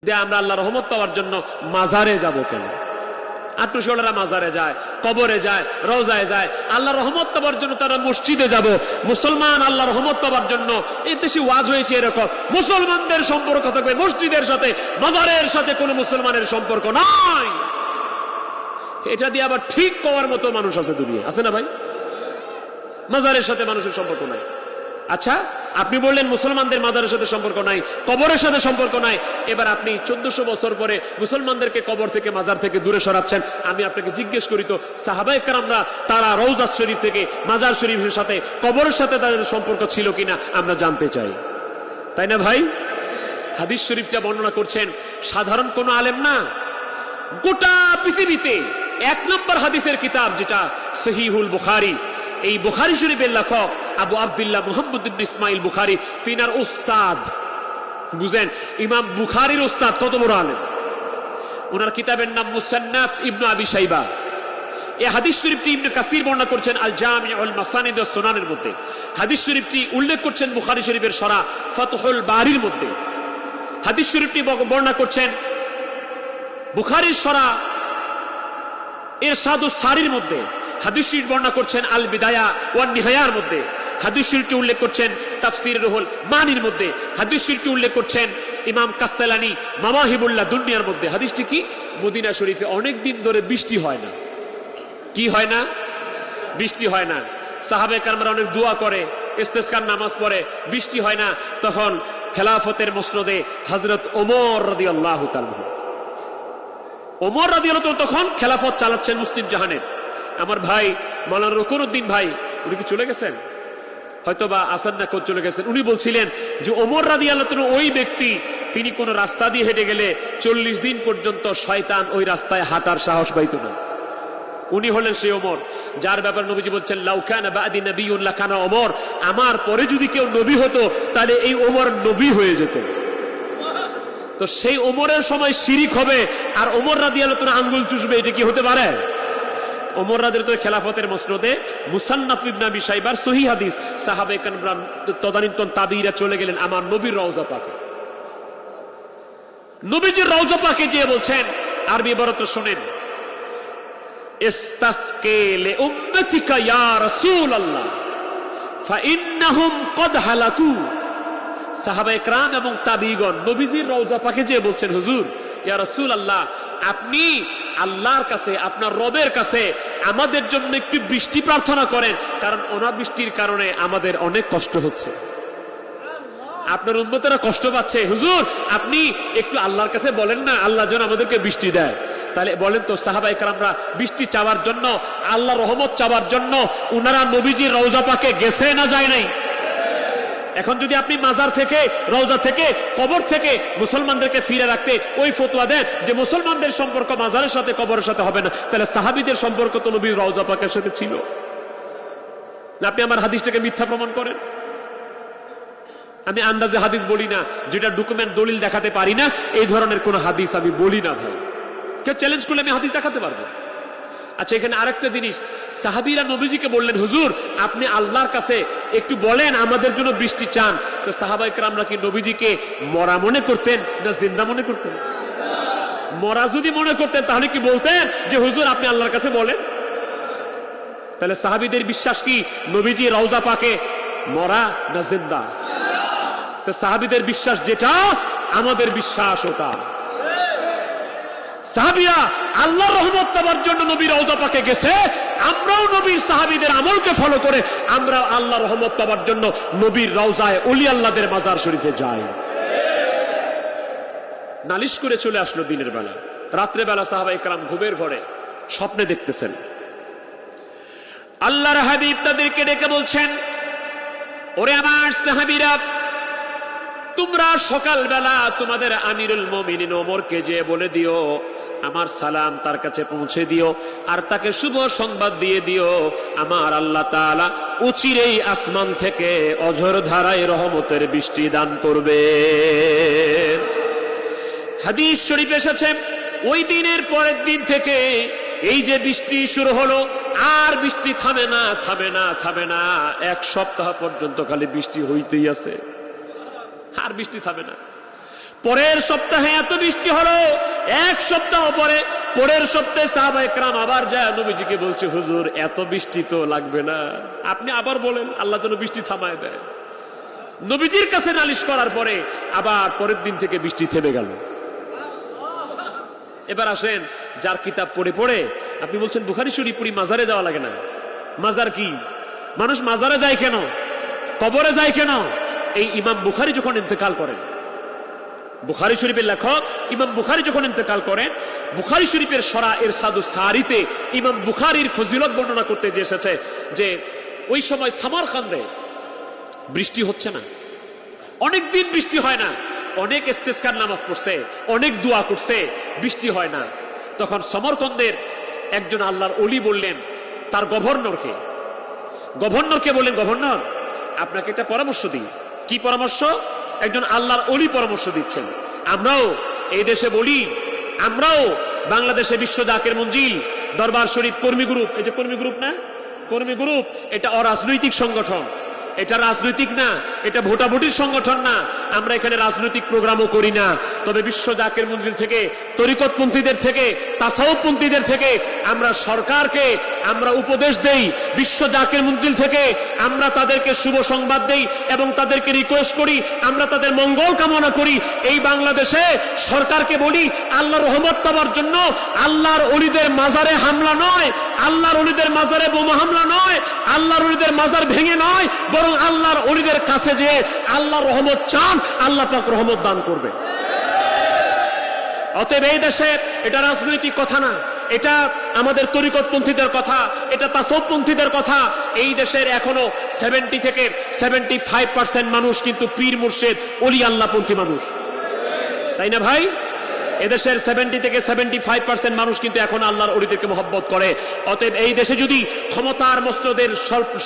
যে আমরা আল্লাহ রহমত পাওয়ার জন্য মাজারে যাব কেন? আত্মীয়রা মাজারে যায়, কবরে যায়, রওজায় যায়। আল্লাহ রহমত পাওয়ার জন্য তারা মসজিদে যাব। মুসলমান আল্লাহ রহমত পাওয়ার জন্য এই দেশে ওয়াজ হয়েছে এরকম, মুসলমানদের সম্পর্ক থাকবে মসজিদের সাথে, মাজারের সাথে কোনো মুসলমানের সম্পর্ক নাই। এটা দিয়ে আবার ঠিক করার মতো মানুষ আছে দুনিয়া, আছে না ভাই? মাজারের সাথে মানুষের সম্পর্ক নাই। আচ্ছা, আপনি বললেন মুসলমানদের মাজারের সাথে সম্পর্ক নাই, কবরের সাথে সম্পর্ক নাই। এবার আপনি 1400 বছর পরে মুসলমানদেরকে কবর থেকে, মাজার থেকে দূরে সরাচ্ছেন। আমি আপনাকে জিজ্ঞেস করি তো, সাহাবায়ে কেরামরা তারা রওজা শরীফ থেকে মাজার শরীফের সাথে, কবরের সাথে তাদের সম্পর্ক ছিল কিনা আমরা জানতে চাই, তাই না ভাই? হাদিস শরীফটা বর্ণনা করছেন সাধারণ কোন আলেম না, গোটা পৃথিবীতে 1 নম্বর হাদিসের কিতাব যেটা সহিহুল বুখারী, এই বুখারী শরীফের লেখক আবু আব্দুল্লাহ মুহাম্মদ ইবনে ইসমাইল বুখারী, তিনার উস্তাদ, বুঝেন ইমাম বুখারীর উস্তাদ কত বড় আলেম। ওনার কিতাবের নাম মুসান্নাফ ইবনে আবি শাইবা। এই হাদিস শরীফটি ইবনে কাসির বর্ণনা করছেন আল জামিউল মাসানিদ ওয়াস সুনানের মধ্যে। হাদিস শরীফটি উল্লেখ করছেন বুখারী শরীফের সরা ফাতহুল বারির মধ্যে। হাদিস শরীফটি বর্ণনা করছেন বুখারীর সরা ইরশাদুস সারির মধ্যে। হাদিস শরীফ বর্ণনা করছেন আল বিদায়া ওয়ান নিহায়ার মধ্যে। হাদিস শরীফটি উল্লেখ করছেন তাফসীর রুহুল মানির মধ্যে। হাদিস শরীফটি উল্লেখ করছেন ইমাম কাস্তালানি মাওয়াহিবুল্লাহ দুনিয়ার মধ্যে। হাদিসটি কি? মদিনা শরীফে অনেক দিন ধরে বৃষ্টি হয় না। কি হয় না? বৃষ্টি হয় না। সাহাবায়ে কেরামরা অনেক দোয়া করে, ইস্তেসকার নামাজ পড়ে, বৃষ্টি হয় না। তখন খেলাফতের মসনদে হযরত ওমর রাদিয়াল্লাহু তাআলা, ওমর রাদিয়াল্লাহু তাআলা তখন খেলাফত চালাচ্ছেন মুসলিম জাহানের। আমার ভাই মাওলানা রুকনুদ্দিন ভাই, উনি কি চলে গেছেন? হয়তোবা আসান না কোন চলে গেছেন। উনি বলছিলেন যে ওমর রাদিয়াল্লাহু তাআলা ওই ব্যক্তি, তিনি কোন রাস্তা দিয়ে হেঁটে গেলে 40 দিন পর্যন্ত শয়তান ওই রাস্তায় হাঁটার সাহস পাইত না। উনি হলেন সেই ওমর যার ব্যাপারে নবীজি বলছেন লাউ কানা বাদি নাবিয়্যুন লাকানা ওমর, আমার পরে যদি কেউ নবী হতো তাহলে এই ওমর নবী হয়ে যেত। তো সেই ওমরের সময় শিরিক হবে আর ওমর রাদিয়াল্লাহু তাআলা আঙ্গুল চুষবে, এটা কি হতে পারে? ওমর রাদিয়াল্লাহু তাআলা খেলাফতের মসনদে মুসান্নাফ ইবনে আবি শাইবার সহিহ হাদিস, সাহাবায়ে কেরাম তদানীন্তন তাবিঈরা চলে গেলেন আমার নবীর রওজা পাকে। নবীজির রওজা পাকে যে বলছেন, আরবি ইবারত শুনেন, ইস্তাসকি লি উম্মতিকা ইয়া রাসূলুল্লাহ ফাইন্নাহুম ক্বাদ হালাকু। সাহাবায়ে কেরাম এবং তাবিঈগণ নবীজির রওজা পাকে যে বলছেন, হুজুর ইয়া রাসূলুল্লাহ, আপনি আল্লাহর কাছে, আপনার রবের কাছে আমাদের জন্য একটু বৃষ্টি প্রার্থনা করেন, কারণ অনাবৃষ্টির কারণে আমাদের অনেক কষ্ট হচ্ছে। আপনার উম্মতেরা কষ্ট পাচ্ছে, হুজুর আপনি একটু আল্লাহর কাছে বলেন না, আল্লাহ যেন আমাদেরকে বৃষ্টি দেয়। তাহলে বলেন তো, সাহাবায়ে কেরামরা বৃষ্টি চাওয়ার জন্য, আল্লাহ রহমত চাওয়ার জন্য উনারা নবীজির রওজা পাকে গেছে না যায় নাই? এখন যদি আপনি মাজার থেকে, রওজা থেকে, কবর থেকে মুসলমানদেরকে ফিরে রাখতে ওই ফতোয়া দেন যে মুসলমানদের সম্পর্ক মাজারের সাথে, কবরের সাথে হবে না, তাহলে সাহাবীদের সম্পর্ক তো নবীর রওজা পাকের সাথে ছিল না। আপনি আমার হাদিসটাকে মিথ্যা প্রমাণ করেন। আমি আন্দাজে হাদিস বলি না, যেটা ডকুমেন্ট দলিল দেখাতে পারি না, এই ধরনের কোন হাদিস আমি বলি না ভাই। কেউ চ্যালেঞ্জ করলে আমি হাদিস দেখাতে পারবো। আচ্ছা, এখানে আরেকটা জিনিস, সাহাবীরা নবীজিকে বললেন, হুজুর আপনি আল্লাহর কাছে একটু বলেন আমাদের জন্য বৃষ্টি চান। তো সাহাবায়ে কেরামরা কি নবীজিকে মরা মনে করতেন না জিন্দা মনে করতেন? মরা যদি মনে করতেন তাহলে কি বলতেন যে হুজুর আপনি আল্লাহর কাছে বলেন? তাহলে সাহাবীদের বিশ্বাস কি নবীজি রওজা পাকে মরা না জিন্দা? তো সাহাবীদের বিশ্বাস যেটা, আমাদের বিশ্বাস ওটা। সাহাবীরা আল্লাহর রহমত পাওয়ার জন্য নবীর রওজা পাকে গেছে, আমরাও নবীর সাহাবীদের আমলকে ফলো করে আমরা আল্লাহর রহমত পাওয়ার জন্য নবীর রওজায় ওলি আল্লাহদের মাজার শরীফে যাই। নালিশ করে চলে আসলো দিনের বেলা, রাত্রে বেলা সাহাবায়ে কেরাম ঘুমের ঘরে স্বপ্নে দেখতেছেন আল্লাহর হাবিব তাদেরকে ডেকে বলছেন, ওরে আমার সাহাবীরা, তোমরা সকালবেলা তোমাদের আমিরুল মুমিনিন ওমরকে যে বলে দিও আমার সালাম তার কাছে পৌঁছে দিও, আর তাকে শুভ সংবাদ দিয়ে দিও আমার আল্লাহ তাআলা অচিরেই আসমান থেকে অঝর ধারায় রহমতের বৃষ্টি দান করবে। হাদিস শরীফ এসেছে, ওই দিনের পরের দিন থেকে এই যে বৃষ্টি শুরু হলো, আর বৃষ্টি থামে না, থামে না, থামে না। 1 সপ্তাহ পর্যন্ত খালি বৃষ্টি হইতেই আছে, আর বৃষ্টি থামে না। পরের সপ্তাহে এত বৃষ্টি হলো, এক সপ্তাহ পরে পরের সপ্তাহে সাহাবায়ে কেরাম আবার যায় নবীজিকে বলছে, হুজুর এত বৃষ্টি তো লাগবে না, আপনি আবার বলেন আল্লাহ যেন বৃষ্টি থামায় দেয়। নবীজির কাছে নালিশ করার পরে আবার পরের দিন থেকে বৃষ্টি থেমে গেল। এবার আসেন, যার কিতাব পড়ে পড়ে আপনি বলছেন বুখারী শরীফ পড়ি, মাজারে যাওয়া লাগে না। মাজার কি? মানুষ মাজারে যায় কেন, কবরে যায় কেন? এই ইমাম বুখারী যখন ইন্তেকাল করেন, বুখারী শরীফের লেখক ইমাম বুখারী যখন ইন্তেকাল করেন, বুখারী শরীফের সরা ইরশাদুস সারিতে ইমাম বুখারীর ফজিলত বর্ণনা করতে যে এসেছে যে ওই সময় সামারকান্দে বৃষ্টি হচ্ছে না, অনেক দিন বৃষ্টি হয় না, অনেক ইস্তেসকার নামাজ পড়ছে, অনেক দোয়া করছে, বৃষ্টি হয় না। তখন সমরকন্দের একজন আল্লাহর ওলি বললেন তার গভর্নরকে বললেন, গভর্নর আপনাকে একটা পরামর্শ দিই। কি পরামর্শ? একজন আল্লাহর ওলি পরামর্শ দিচ্ছেন। আমরাও এই দেশে বলি, আমরাও বাংলাদেশে বিশ্ব জাকের মঞ্জিল দরবার শরীফ কর্মী গ্রুপ, এই যে কর্মী গ্রুপ না, কর্মী গ্রুপ এটা অরাজনৈতিক সংগঠন, এটা রাজনৈতিক না, এটা ভোটাভুটির সংগঠন না, আমরা এখানে রাজনৈতিক প্রোগ্রামও করি না। তবে বিশ্ব জাকের মঞ্জিল থেকে, তরিকতপন্থীদের থেকে, তাসাউফপন্থীদের থেকে আমরা সরকারকে আমরা উপদেশ দেই, বিশ্ব জাকের মঞ্জিল থেকে আমরা তাদেরকে শুভ সংবাদ দেই এবং তাদেরকে রিকোয়েস্ট করি, আমরা তাদের মঙ্গল কামনা করি। এই বাংলাদেশে সরকারকে বলি আল্লাহর রহমত পাওয়ার জন্য আল্লাহর ওলিদের মাজারে হামলা নয়, আল্লাহর ওলিদের মাজারে বোমা হামলা নয়, আল্লাহর ওলিদের মাজার ভেঙে নয়, বরং আল্লাহর ওলিদের কাছে যে আল্লাহর রহমত চান, আল্লাহ পাক রহমত দান করবে। অতএব এই দেশে এটা রাজনৈতিক কথা না, এটা আমাদের তরিকতপন্থীদের কথা, এটা তাসাউফপন্থীদের কথা। এই দেশের এখনো 70 থেকে 75% মানুষ কিন্তু পীর মুর্শিদ ওলি আল্লাহপন্থী মানুষ, তাই না ভাই? এদেশের 70 থেকে 75% মানুষ কিন্তু এখন আল্লাহর ওলিদেরকে মহব্বত করে। অতএব এই দেশে যদি ক্ষমতার মস্তদের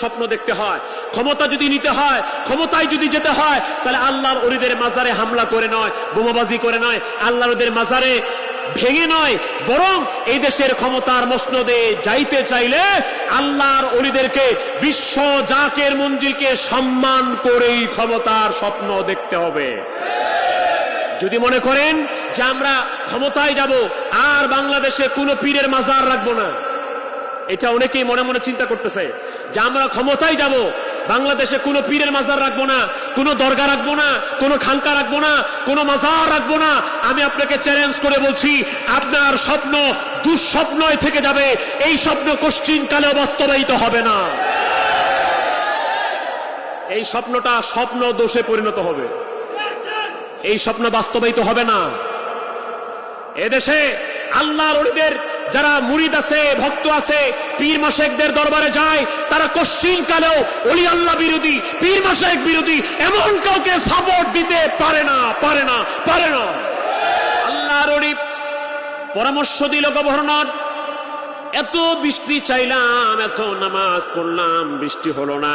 স্বপ্ন দেখতে হয়, ক্ষমতা যদি নিতে হয়, ক্ষমতায় যদি যেতে হয়, তাহলে আল্লাহর ওলিদের মাজারে হামলা করে নয়, বোমাবাজি করে নয়, আল্লাহর ওলিদের মাজারে ভেঙে নয়, বরং এই দেশের ক্ষমতার মসনদে যাইতে চাইলে আল্লাহর ওলিদেরকে, বিশ্ব জাকের মঞ্জিলকে সম্মান করেই ক্ষমতার স্বপ্ন দেখতে হবে। যদি মনে করেন যে আমরা ক্ষমতায় যাব আর বাংলাদেশে কোনো পীরের মাজার রাখবো না, এটা অনেকেই মনে মনে চিন্তা করতেছে যে আমরা ক্ষমতায় যাব, বাংলাদেশে কোনো পীরের মাজার রাখবো না, কোনো দরগা রাখবো না, কোনো খানকা রাখবো না, কোনো মাজার রাখবো না। আমি আপনাকে চ্যালেঞ্জ করে বলছি, আপনার স্বপ্ন দুঃস্বপ্নই থেকে যাবে, এই স্বপ্ন কোশ্চিনকালেও বাস্তবায়িত হবে না। এই স্বপ্নটা স্বপ্ন দোষে পরিণত হবে, এই স্বপ্ন বাস্তবায়িত হবে না। এদেশে আল্লাহর ওলিদের যারা মুরিদ আছে, ভক্ত আছে, পীর মাশায়েখদের দরবারে যায়, তারা কোশ্চিনকালেও ওলি আল্লাহ বিরোধী, পীর মাশায়েখ বিরোধী এমন কাউকে সাপোর্ট দিতে পারে না। আল্লাহর ওলি পরামর্শ দিল, গভর্নর এত বৃষ্টি চাইলাম, এত নামাজ পড়লাম, বৃষ্টি হলো না,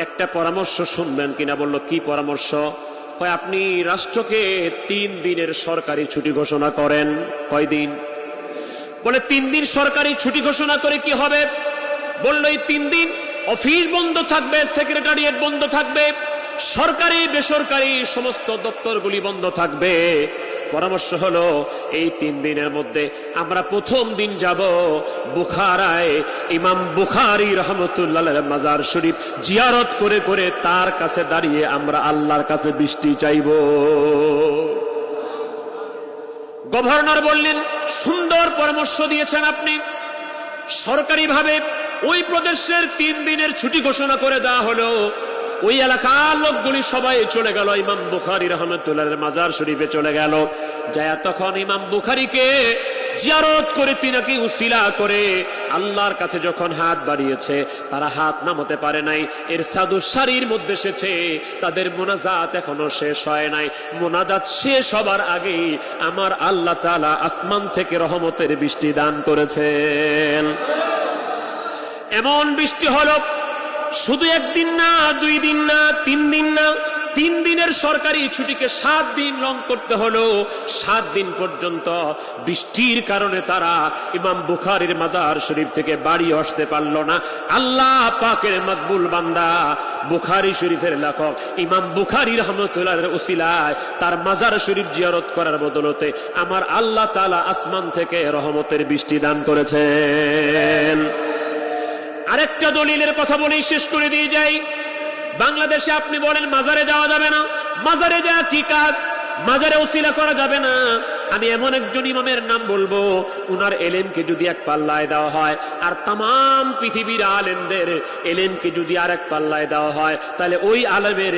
একটা পরামর্শ শুনবেন কিনা? বলল কি পরামর্শ? আপনি রাষ্ট্রকে 3 দিনের সরকারি ছুটি ঘোষণা করেন। কয়দিন? বলে 3 দিন সরকারি ছুটি ঘোষণা করে কি হবে? বলল এই 3 দিন অফিস বন্ধ থাকবে, সেক্রেটারিয়েট বন্ধ থাকবে, সরকারি বেসরকারি সমস্ত দপ্তরগুলি বন্ধ থাকবে। পরামর্শ হলো এই 3 দিনের মধ্যে আমরা প্রথম দিন যাব বুখারায়, ইমাম বুখারী রহমতুল্লাহ মাজার শরীফ জিয়ারত করে করে তার কাছে দাঁড়িয়ে আমরা আল্লাহর কাছে বৃষ্টি চাইব। গভর্নর বললেন, সুন্দর পরামর্শ দিয়েছেন আপনি। সরকারিভাবে ওই প্রদেশের 3 দিনের ছুটি ঘোষণা করে দেওয়া হলো। ওই এলাকার লোকগুলি সবাই চলে গেল ইমাম বুখারী রাহমাতুল্লাহর মাজার শরীফে চলে গেল। যায় তখন ইমাম বুখারীকে জিয়ারত করে তিনাকে উসিলা করে আল্লাহর কাছে যখন হাত বাড়িয়েছে, তারা হাত নামাতে পারে নাই। এর সাদুস সারির মধ্যে এসেছে তাদের মোনাজাত এখনো শেষ হয় নাই। মোনাজাত শেষ হবার আগেই আমার আল্লাহ তাআলা আসমান থেকে রহমতের বৃষ্টি দান করেছেন। এমন বৃষ্টি হলো শুধু 1 দিন না, 2 দিন না, 3 দিন না, 3 দিনের সরকারি ছুটিকে 7 দিন লং করতে হলো। 7 দিন পর্যন্ত বৃষ্টির কারণে তারা ইমাম বুখারীর মাজার শরীফ থেকে বাড়ি আসতে পারল না। আল্লাহ পাকের মকবুল বান্দা বুখারী শরীফের লেখক ইমাম বুখারী রাহমাতুল্লাহর উসিলায় তার মাজার শরীফ জিয়ারত করার বদলতে আমার আল্লাহ তাআলা আসমান থেকে রহমতের বৃষ্টি দান করেছেন। আরেকটা দলিলের কথা বলেই শেষ করে দিয়ে যাই। বাংলাদেশে আপনি বলেন মাজারে যাওয়া যাবে না, মাজারে যাওয়া কি কাজ, মাজারে ওসিলা করা যাবে না। আমি এমন একজন ইমামের নাম বলবো, উনার এলেমকে যদি এক পাল্লায় দেওয়া হয় আর তাম পৃথিবীর আলেমদের এলেমকে যদি আর এক পাল্লায় দেওয়া হয়, তাহলে ওই আলেমের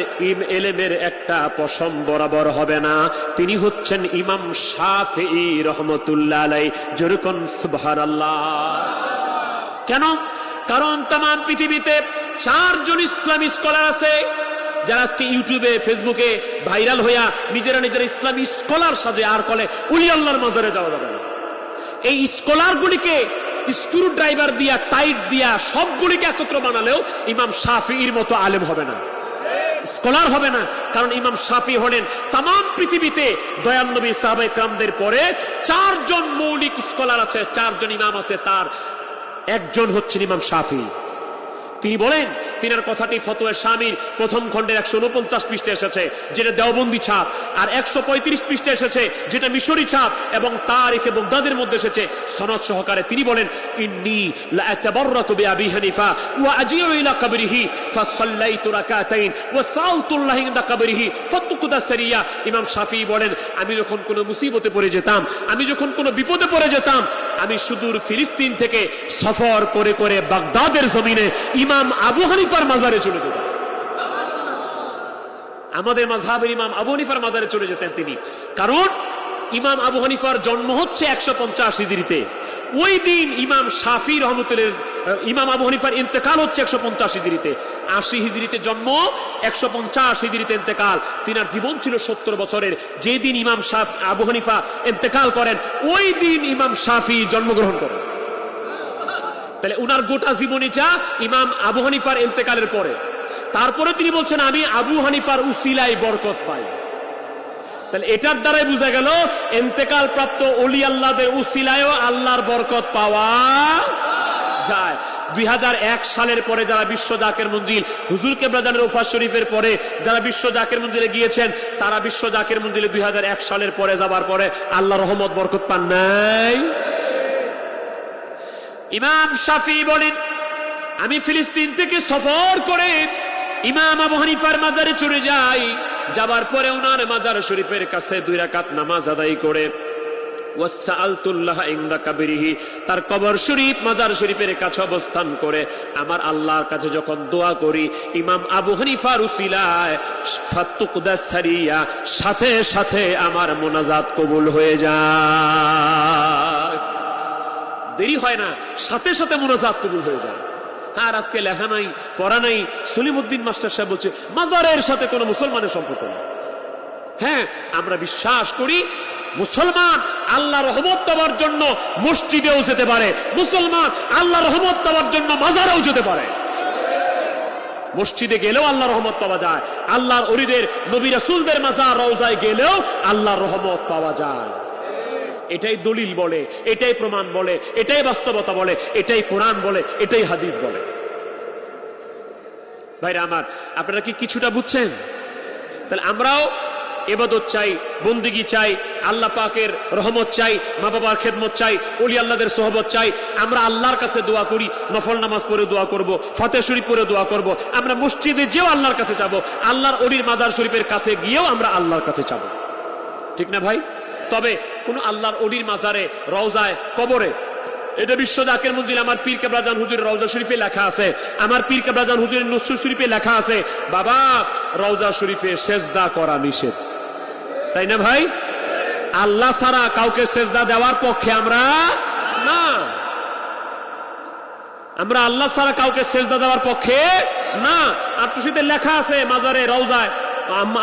এলেমের একটা পশম বরাবর হবে না। তিনি হচ্ছেন ইমাম শাফিঈ রহমতুল্লাহ আলাইহি। যেরকম সুবহানাল্লাহ। কেন? কারণ তাম পৃথিবীতে 4 জন ইসলামী স্কলার আছে যারা আজকে ইউটিউবে ফেসবুকে ভাইরাল হইয়া নিজেরা ইসলামী স্কলার সাজে আর বলে উলি আল্লাহর মাজারে যাওয়া যাবে না। এই স্কলার গুলিকে স্ক্রু ড্রাইভার দিয়া টাইট দিয়া সবগুলিকে একত্র বানালেও ইমাম শাফিঈর মতো আলেম হবে না, স্কলার হবে না। কারণ ইমাম শাফিঈ হলেন তাম পৃথিবীতে দয়াল নবী সাহাবায়ে কেরামদের পরে 4 জন মৌলিক স্কলার আছে, 4 জন ইমাম আছে, তার একজন হচ্ছেন ইমাম শাফিঈ। তিনি বলেন, তিনার কথাটি ফতোয়া শামির প্রথম খণ্ডের 149 পৃষ্ঠায় এসেছে, যেটা দেওবন্দি ছাপ, আর 135 পৃষ্ঠায় এসেছে যেটা মিশরি ছাপ, এবং তারিখে বাগদাদের মধ্যে এসেছে সনদ সহকারে। তিনি বলেন, ইন্নী লা আতাবাররাতু বিআবি হানিফা ওয়া আজিউ ইলা কবরিহি ফাসাল্লাইতু রাকাতাইন ওয়া সালতুল্লাহি ইনদা কবরিহি ফাতুকুদা সারিয়া। ইমাম শাফিঈ বলেন, আমি যখন কোনো মুসিবতে পড়ে যেতাম, আমি যখন কোনো বিপদে পড়ে যেতাম, আমি সুদূর ফিলিস্তিন থেকে সফর করে করে বাগদাদের জমিনে ইমাম আবু হানিফার মাজারে চলে যেতেন। আমাদের মাযহাবের ইমাম আবু হানিফার মাজারে চলে যেতেন তিনি। কারণ ইমাম আবু হানিফার জন্ম হচ্ছে 150 হিজরিতে। ওই দিন ইমাম শাফিঈ রহমতুল্লাহ, ইমাম আবু হানিফার ইন্তেকাল হচ্ছে 150 হিজরিতে। 80 হিজরিতে জন্ম, 150 হিজরিতে ইন্তেকাল। তিনার জীবন ছিল 70 বছরের। যেদিন ইমাম আবু হানিফা ইন্তেকাল করেন, ওই দিন ইমাম শাফিঈ জন্মগ্রহণ করেন। তাহলে উনার গোটা জীবনীটা ইমাম আবু হানিফার ইন্তেকালের পরে। তারপরে তিনি বলছেন, আমি আবু হানিফার উসিলায় বরকত পাই। তাহলে এটার দ্বারাই বোঝা গেল ইন্তেকাল প্রাপ্ত ওলি আল্লাহদের উসিলায়ও আল্লাহর বরকত পাওয়া যায়। 2001 সালের পরে যারা বিশ্ব জাকের মঞ্জিল, হুজুর কেবলা জানের ওফাত শরীফের পরে যারা বিশ্ব জাকের মঞ্জিলে গিয়েছেন, তারা বিশ্ব জাকের মঞ্জিলে 2001 সালের পরে যাবার পরে আল্লাহর রহমত বরকত পান নাই। ইমাম শাফিঈ বলেন, আমি ফিলিস্তিন থেকে সফর করে ইমাম আবু হানিফার মাজারে চলে যাই। যাবার পরে ওনার মাজার শরীফের কাছে 2 রাকাত নামাজ আদায় করে ওয়াসআলতুল্লাহ ইনদা কবরিহি, তার কবর শরীফ মাজার শরীফের কাছে অবস্থান করে আমার আল্লাহর কাছে যখন দোয়া করি, ইমাম আবু হানিফার উসিলায় ফাতুকুদা সারিয়া, সাথে সাথে আমার মোনাজাত কবুল হয়ে যায়। দেরি হয় না, সাথে সাথে মোনাজাত কবুল হয়ে যায়। আর আজকে লেখা নাই, পড়া নাই। সলিমউদ্দিন মাস্টার সাহেব বলছে মাজারের সাথে কোনো মুসলমানের সম্পর্ক নেই। হ্যাঁ, আমরা বিশ্বাস করি মুসলমান আল্লাহ রহমত পাওয়ার জন্য মসজিদেও যেতে পারে, মুসলমান আল্লাহ রহমত পাওয়ার জন্য মাজারেও যেতে পারে। মসজিদে গেলেও আল্লাহ রহমত পাওয়া যায়, আল্লাহর ওলিদের নবী রাসূলদের মাজার রওজায় গেলেও আল্লাহর রহমত পাওয়া যায়। এটাই দলিল বলে, এটাই প্রমাণ বলে, এটাই বাস্তবতা বলে, এটাই কোরআন বলে, এটাই হাদিস বলে। ভাইরা আমার, আপনারা কি কিছুটা বুঝছেন? তাহলে আমরাও ইবাদত চাই, বন্দেগী চাই, আল্লাহ পাকের রহমত চাই, মা বাবার খেদমত চাই, ওলি আল্লাহদের সোহবত চাই। আমরা আল্লাহর কাছে দোয়া করি, নফল নামাজ পড়ে দোয়া করব, ফাতিহা শরীফ পড়ে দোয়া করব। আমরা মসজিদে যেও আল্লাহর কাছে যাব, আল্লাহর ওলির মাজার শরীফের কাছে গিয়েও আমরা আল্লাহর কাছে যাব। ঠিক না ভাই? তবে কোন আল্লাহর ওলির মাজারে, রওজায়, কবরে, এটা বিশ্ব জাকের মঞ্জিল আমার পীর কেবলা জান হুজুরের রওজা শরীফে লেখা আছে, আমার পীর কেবলা জান হুজুরের নুসরত শরীফে লেখা আছে, বাবা রওজা শরীফে সেজদা করা নিষেধ। তাই না ভাই? আল্লাহ ছাড়া কাউকে সেজদা দেওয়ার পক্ষে আমরা না। আমরা আল্লাহ ছাড়া কাউকে সেজদা দেওয়ার পক্ষে না। আত্মশীতে লেখা আছে মাজারে, রওজায়,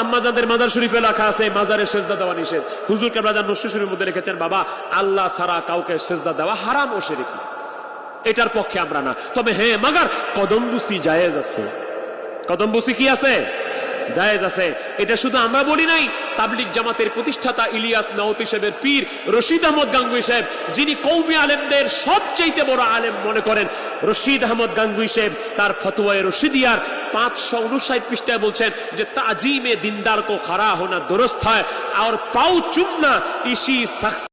আম্মাজানদের মাজার শরীফে লেখা আছে মাজারে সেজদা দেওয়া নিষেধ। হুজুর কেবলা জান নুসরত শরীফের মধ্যে লিখেছেন, বাবা আল্লাহ ছাড়া কাউকে সেজদা দেওয়া হারাম ও শিরক, এটার পক্ষে আমরা না। তবে হ্যাঁ, মাগার কদম বুসি জায়েজ আছে। কদম বুসি কি আছে? জায়েজ আছে। এটা শুধু আমরা বলি নাই, তাবলিগ জামাতের প্রতিষ্ঠাতা ইলিয়াস নাওতি সাহেবের পীর রশিদ আহমদ গাঙ্গুই সাহেব, যিনি কওমি আলেমদের সবচেয়ে বড় আলেম মনে করেন, রশিদ আহমদ গাঙ্গুই সাহেব তার ফতোয়ায়ে রশিদিয়ার 559 পৃষ্ঠায় বলছেন যে তাজিমে দিনদার কো খারা হোনা দুরুস্ত है और पाऊ चुमना इसी शख्स